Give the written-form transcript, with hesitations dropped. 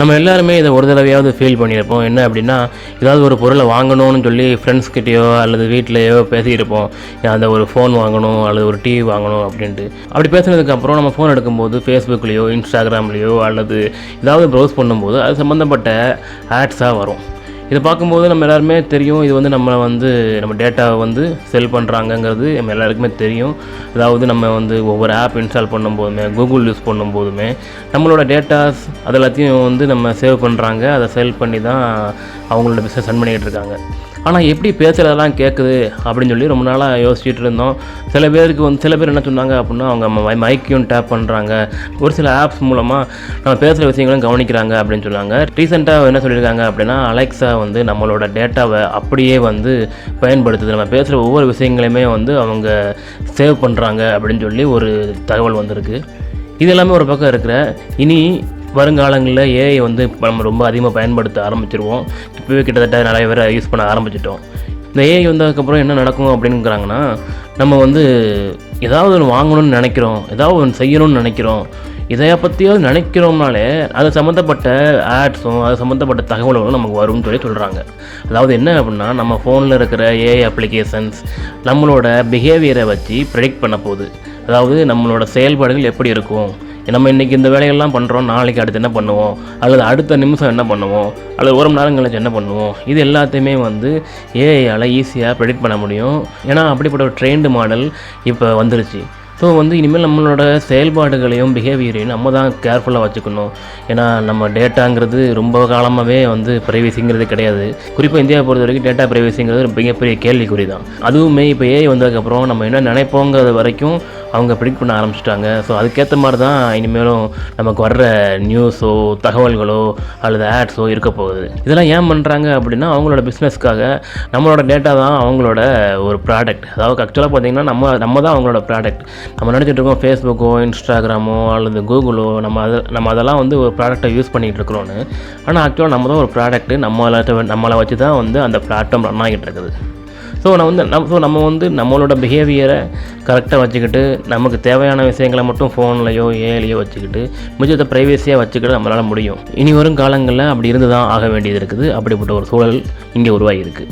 நம்ம எல்லாருமே இதை ஒரு தடவையாவது ஃபீல் பண்ணியிருப்போம். என்ன அப்படின்னா, ஏதாவது ஒரு பொருளை வாங்கணும்னு சொல்லி ஃப்ரெண்ட்ஸ்கிட்டயோ அல்லது வீட்டிலையோ பேசியிருப்போம். அந்த ஒரு ஃபோன் வாங்கணும் அல்லது ஒரு டிவி வாங்கணும் அப்படின்ட்டு. அப்படி பேசுனதுக்கப்புறம் நம்ம ஃபோன் எடுக்கும்போது ஃபேஸ்புக்லேயோ இன்ஸ்டாகிராம்லேயோ அல்லது ஏதாவது ப்ரௌஸ் பண்ணும்போது அது சம்மந்தப்பட்ட ஆட்ஸாக வரும். இதை பார்க்கும்போது நம்ம எல்லாருமே தெரியும், இது வந்து நம்ம டேட்டாவை வந்து செல் பண்ணுறாங்கங்கிறது நம்ம எல்லாருக்குமே தெரியும். அதாவது நம்ம வந்து ஒவ்வொரு ஆப் இன்ஸ்டால் பண்ணும்போதுமே, கூகுள் யூஸ் பண்ணும்போதுமே நம்மளோட டேட்டாஸ் அது எல்லாத்தையும் வந்து நம்ம சேவ் பண்ணுறாங்க. அதை செல் பண்ணி தான் அவங்களோட பிஸ்னஸ் ரன் பண்ணிக்கிட்டு இருக்காங்க. ஆனால் எப்படி பேசுகிறதெல்லாம் கேட்குது அப்படின்னு சொல்லி ரொம்ப நாளாக யோசிச்சுட்டு இருந்தோம். சில பேர் என்ன சொன்னாங்க அப்படின்னா, அவங்க மைக்கையும் டேப் பண்ணுறாங்க, ஒரு சில ஆப்ஸ் மூலமாக நம்ம பேசுகிற விஷயங்களும் கவனிக்கிறாங்க அப்படின்னு சொன்னாங்க. ரீசெண்டாக என்ன சொல்லியிருக்காங்க அப்படின்னா, அலெக்ஸா வந்து நம்மளோட டேட்டாவை அப்படியே வந்து பயன்படுத்துது, நம்ம பேசுகிற ஒவ்வொரு விஷயங்களையுமே வந்து அவங்க சேவ் பண்ணுறாங்க அப்படின்னு சொல்லி ஒரு தகவல் வந்திருக்கு. இது எல்லாமே ஒரு பக்கம் இருக்கிற, இனி வருங்காலங்களில் ஏஐ வந்து நம்ம ரொம்ப அதிகமாக பயன்படுத்த ஆரம்பிச்சிருவோம். இப்போவே கிட்டத்தட்ட நிறைய பேரை யூஸ் பண்ண ஆரம்பிச்சிட்டோம். இந்த ஏஐ வந்ததுக்கப்புறம் என்ன நடக்கும் அப்படிங்கிறாங்கன்னா, நம்ம வந்து ஏதாவது ஒன்று வாங்கணும்னு நினைக்கிறோம், ஏதாவது ஒன்று செய்யணும்னு நினைக்கிறோம், இதை பற்றியாவது நினைக்கிறோம்னாலே அது சம்மந்தப்பட்ட ஆட்ஸும் அது சம்மந்தப்பட்ட தகவல்களும் நமக்கு வரும்னு சொல்கிறாங்க. அதாவது என்ன அப்படின்னா, நம்ம ஃபோனில் இருக்கிற ஏஐ அப்ளிகேஷன்ஸ் நம்மளோட பிஹேவியரை வச்சு ப்ரெடிக்ட் பண்ண போகுது. அதாவது நம்மளோட செயல்பாடுகள் எப்படி இருக்கும், நம்ம இன்றைக்கி இந்த வேலைகள்லாம் பண்ணுறோம், நாளைக்கு அடுத்து என்ன பண்ணுவோம், அல்லது அடுத்த நிமிஷம் என்ன பண்ணுவோம், அல்லது ஒரு மணி நேரம் கழிச்சு என்ன பண்ணுவோம், இது எல்லாத்தையுமே வந்து ஏஐயால் ஈஸியாக ப்ரெடிக்ட் பண்ண முடியும். ஏன்னா அப்படிப்பட்ட ஒரு ட்ரெயின்டு மாடல் இப்போ வந்துருச்சு. ஸோ வந்து இனிமேல் நம்மளோட செயல்பாடுகளையும் பிஹேவியரையும் நம்ம தான் கேர்ஃபுல்லாக வச்சுக்கணும். ஏன்னா நம்ம டேட்டாங்கிறது ரொம்ப காலமாகவே வந்து ப்ரைவசிங்கிறது கிடையாது. குறிப்பாக இந்தியாவை பொறுத்த வரைக்கும் டேட்டா ப்ரைவசிங்கிறது மிகப்பெரிய கேள்விக்குறி தான். அதுவுமே இப்போ ஏஐ வந்ததுக்கப்புறம் நம்ம என்ன நினைப்போங்கிறது வரைக்கும் அவங்க ப்ரெடிக்ட் பண்ண ஆரம்பிச்சிட்டாங்க. ஸோ அதுக்கேற்ற மாதிரி தான் இனிமேலும் நமக்கு வர்ற நியூஸோ தகவல்களோ அல்லது ஆட்ஸோ இருக்க போகுது. இதெல்லாம் ஏன் பண்ணுறாங்க அப்படின்னா, அவங்களோட பிஸ்னஸ்க்காக. நம்மளோட டேட்டா தான் அவங்களோட ஒரு ப்ராடக்ட். அதாவது ஆக்சுவலாக பார்த்திங்கன்னா நம்ம தான் அவங்களோட ப்ராடக்ட். நம்ம நினச்சிட்டு இருக்கோம் ஃபேஸ்புக்கோ இன்ஸ்டாகிராமோ அல்லது கூகுளோ நம்ம அதெல்லாம் வந்து ஒரு ப்ராடக்டை யூஸ் பண்ணிகிட்டு இருக்கிறோன்னு. ஆனால் ஆக்சுவலாக நம்ம தான் ஒரு ப்ராடக்ட்டு. நம்மளை வச்சு தான் வந்து அந்த பிளாட்ஃபார்ம் ரன் ஆகிட்டு இருக்குது. ஸோ நம்ம வந்து நம்மளோட பிஹேவியரை கரெக்டாக வச்சுக்கிட்டு நமக்கு தேவையான விஷயங்களை மட்டும் ஃபோன்லையோ ஏஐலையோ வச்சுக்கிட்டு மிச்சத்தை ப்ரைவேசியாக வச்சுக்கிட்டு நம்மளால் முடியும். இனி வரும் காலங்களில் அப்படி இருந்து தான் ஆக வேண்டியது இருக்குது. அப்படிப்பட்ட ஒரு சூழல் இங்கே உருவாகியிருக்கு.